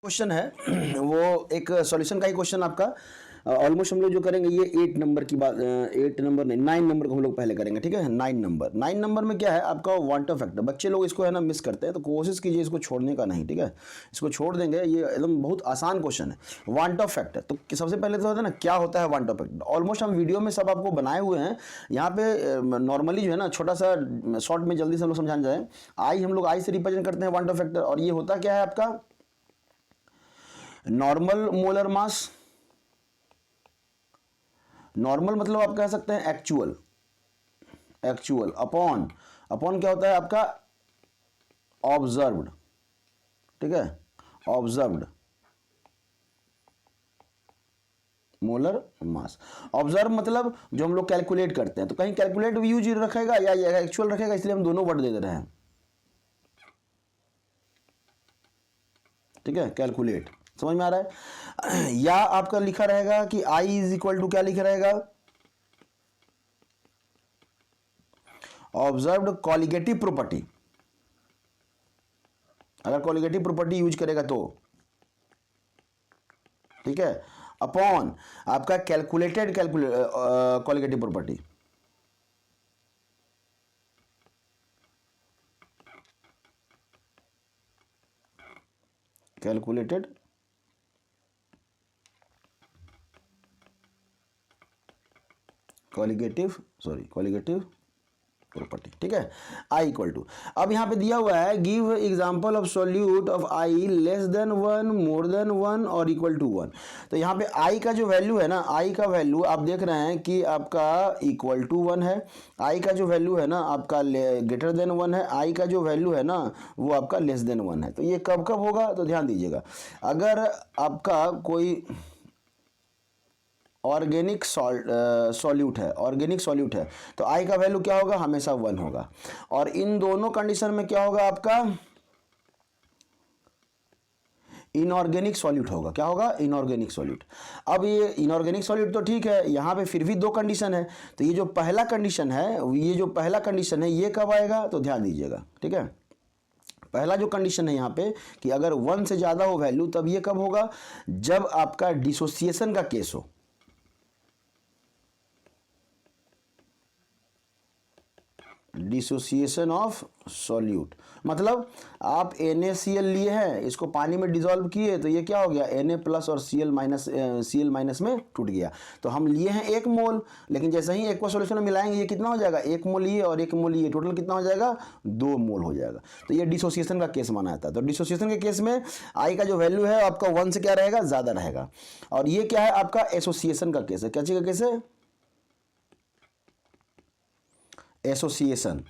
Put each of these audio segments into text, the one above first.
Question है वो एक सॉल्यूशन का ही क्वेश्चन आपका ऑलमोस्ट हम लोग जो करेंगे ये 8 नंबर की बात 8 नंबर नहीं 9 नंबर को हम लोग पहले करेंगे, ठीक है। 9 नंबर में क्या है आपका वांट फैक्टर। बच्चे लोग इसको है ना मिस करते हैं, तो कोशिश कीजिए इसको छोड़ने का नहीं, ठीक है। इसको छोड़ देंगे, ये एकदम बहुत आसान क्वेश्चन है। वांट ऑफ फैक्टर, तो सबसे पहले तो होता है ना क्या होता है वांट ऑफ फैक्टर। ऑलमोस्ट हम वीडियो में सब आपको बनाए हुए हैं। यहाँ पे नॉर्मली जो है ना छोटा सा शॉर्ट में जल्दी से हम लोग समझाना जाए। हम लोग आई से रिप्रेजेंट करते हैं वांट ऑफ फैक्टर, और ये होता क्या है आपका नॉर्मल मोलर मास। नॉर्मल मतलब आप कह सकते हैं एक्चुअल अपॉन क्या होता है आपका ऑब्जर्व्ड, ठीक है। Observed molar mass. ऑब्जर्व मतलब जो हम लोग कैलकुलेट करते हैं, तो कहीं कैलकुलेट भी यूज रखेगा या एक्चुअल रखेगा, इसलिए हम दोनों वर्ड दे दे रहे हैं, ठीक है। कैलकुलेट समझ में आ रहा है। या आपका लिखा रहेगा कि I इज इक्वल टू क्या लिखा रहेगा ऑब्जर्व्ड कॉलिगेटिव प्रॉपर्टी। अगर कॉलिगेटिव प्रॉपर्टी यूज करेगा तो, ठीक है, अपॉन आपका calculated colligative property. Calculated colligative property, ठीक है। आई इक्वल टू, अब यहां पे दिया हुआ है give example of solute of I less than 1 more than 1 और इक्वल टू 1। तो यहां पे आई का जो वैल्यू है ना, आई का वैल्यू आप देख रहे हैं कि आपका इक्वल टू 1 है। आई का जो वैल्यू है ना आपका ग्रेटर देन 1 है। आई का जो वैल्यू है ना वो आपका लेस देन 1 है। तो ये कब कब होगा, तो ध्यान दीजिएगा, अगर आपका कोई ऑर्गेनिक सॉल्यूट है तो आई का वैल्यू क्या होगा, हमेशा 1 होगा। और इन दोनों कंडीशन में क्या होगा आपका इनऑर्गेनिक सॉल्यूट होगा। क्या होगा, इनऑर्गेनिक सॉल्यूट। अब ये इनऑर्गेनिक सॉल्यूट तो ठीक है, यहां पे फिर भी दो कंडीशन है। तो ये जो पहला कंडीशन है ये कब आएगा, तो ध्यान दीजिएगा, ठीक है। पहला जो कंडीशन है यहाँ पे कि अगर 1 से ज्यादा हो वैल्यू, तब ये कब होगा, जब आपका डिसोसिएशन का केस हो। डिसोसिएशन ऑफ सॉल्यूट मतलब आप NaCl लिए हैं, इसको पानी में डिसॉल्व किए, तो ये क्या हो गया Na प्लस और Cl माइनस में टूट गया। तो हम लिए हैं 1 मोल, लेकिन जैसे ही एक्वा सॉल्यूशन में मिलाएंगे ये कितना हो जाएगा, 1 मोल ये और 1 मोल ये, टोटल कितना हो जाएगा, 2 मोल हो जाएगा। तो ये डिसोसिएशन का केस माना जाता है। तो डिसोसिएशन के केस में आई का जो वैल्यू है आपका 1 से क्या रहेगा, ज्यादा रहेगा। और ये क्या है आपका एसोसिएशन का केस है। क्या चीज का केस है, एसोसिएशन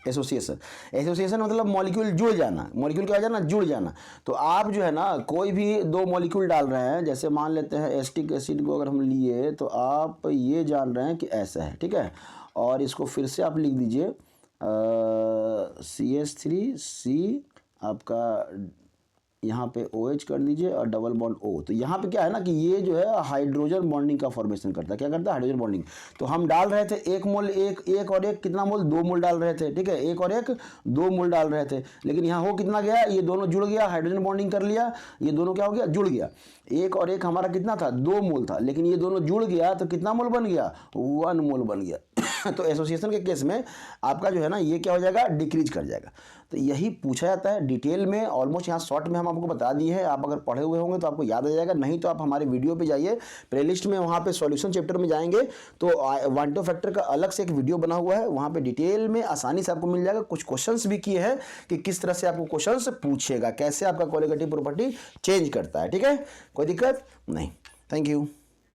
मतलब मॉलिक्यूल जुड़ जाना। मॉलिक्यूल क्या हो जाना, जुड़ जाना। तो आप जो है ना कोई भी 2 मॉलिक्यूल डाल रहे हैं, जैसे मान लेते हैं एसिटिक एसिड को अगर हम लिए, तो आप ये जान रहे हैं कि ऐसा है, ठीक है। और इसको फिर से आप लिख दीजिए CH3C आपका यहाँ पे OH कर दीजिए और डबल बॉन्ड O। तो यहाँ पे क्या है ना कि ये जो है हाइड्रोजन बॉन्डिंग का फॉर्मेशन करता है। क्या करता है, हाइड्रोजन बॉन्डिंग। तो हम डाल रहे थे 1 मोल, एक और एक कितना मोल, 2 मोल डाल रहे थे, ठीक है। 1 और 1 2 मोल डाल रहे थे, लेकिन यहाँ हो कितना गया, ये दोनों जुड़ गया, हाइड्रोजन बॉन्डिंग कर लिया, ये दोनों क्या हो गया, जुड़ गया। 1 और 1 हमारा कितना था, 2 मोल था, लेकिन ये दोनों जुड़ गया तो कितना मोल बन गया, 1 मोल बन गया। तो एसोसिएशन के केस में आपका जो है ना ये क्या हो जाएगा, डिक्रीज कर जाएगा। तो यही पूछा जाता है डिटेल में। ऑलमोस्ट यहाँ शॉर्ट में हम आपको बता दिए हैं। आप अगर पढ़े हुए होंगे तो आपको याद आ जाएगा, नहीं तो आप हमारे वीडियो पे जाइए, प्लेलिस्ट में वहाँ पे सॉल्यूशन चैप्टर में जाएंगे तो वांट ऑफ फैक्टर का अलग से एक वीडियो बना हुआ है, वहाँ पे डिटेल में आसानी से आपको मिल जाएगा। कुछ क्वेश्चंस भी किए हैं कि किस तरह से आपको क्वेश्चंस पूछेगा, कैसे आपका कॉलिगेटिव प्रॉपर्टी चेंज करता है, ठीक है। कोई दिक्कत नहीं। Thank you.